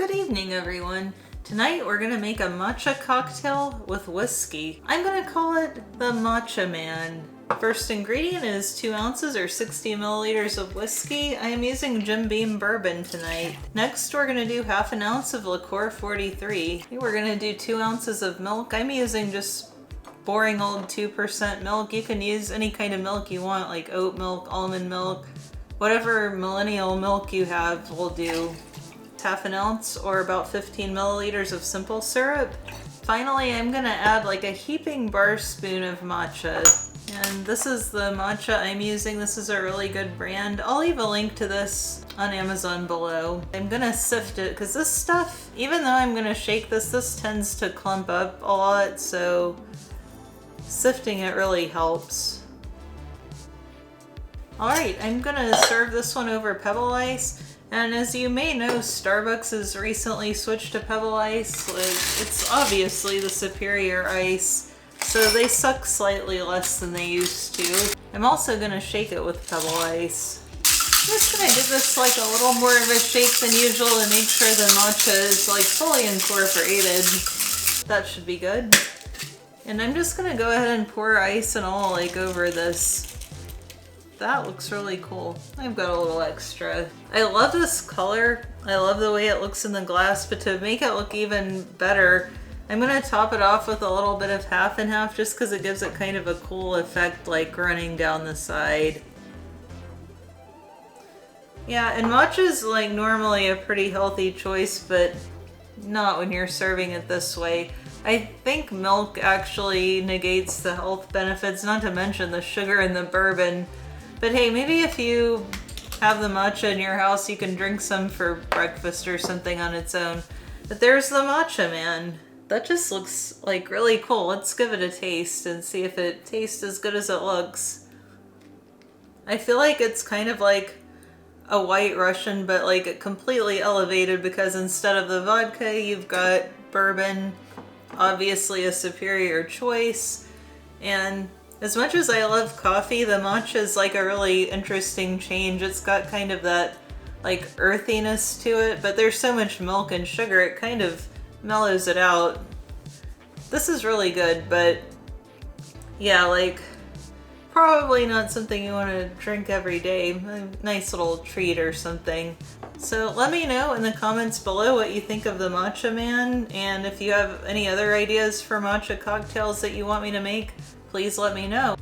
Good evening, everyone. Tonight we're gonna make a matcha cocktail with whiskey. I'm gonna call it the Matcha Man. First ingredient is 2 ounces or 60 milliliters of whiskey. I am using Jim Beam bourbon tonight. Next we're gonna do half an ounce of Licor 43. We're gonna do 2 ounces of milk. I'm using just boring old 2% milk. You can use any kind of milk you want, like oat milk, almond milk, whatever millennial milk you have will do. Half an ounce or about 15 milliliters of simple syrup. Finally, I'm gonna add like a heaping bar spoon of matcha. And this is the matcha I'm using. This is a really good brand. I'll leave a link to this on Amazon below. I'm gonna sift it because this stuff, even though I'm gonna shake this tends to clump up a lot, so sifting it really helps. Alright, I'm gonna serve this one over pebble ice. And as you may know, Starbucks has recently switched to pebble ice. It's obviously the superior ice, so they suck slightly less than they used to. I'm also gonna shake it with pebble ice. I'm just gonna give this like a little more of a shake than usual to make sure the matcha is like fully incorporated. That should be good. And I'm just gonna go ahead and pour ice and all like over this. That looks really cool. I've got a little extra. I love this color. I love the way it looks in the glass, but to make it look even better, I'm gonna top it off with a little bit of half and half just because it gives it kind of a cool effect, like running down the side. Yeah, and matcha's like normally a pretty healthy choice, but not when you're serving it this way. I think milk actually negates the health benefits, not to mention the sugar in the bourbon. But hey, maybe if you have the matcha in your house, you can drink some for breakfast or something on its own. But there's the Matcha Man. That just looks like really cool. Let's give it a taste and see if it tastes as good as it looks. I feel like it's kind of like a White Russian, but like completely elevated because instead of the vodka, you've got bourbon, obviously a superior choice. And as much as I love coffee, the matcha is like a really interesting change. It's got kind of that like earthiness to it, but there's so much milk and sugar, it kind of mellows it out. This is really good, but yeah, like probably not something you want to drink every day. A nice little treat or something. So let me know in the comments below what you think of the Matcha Man, and if you have any other ideas for matcha cocktails that you want me to make, please let me know.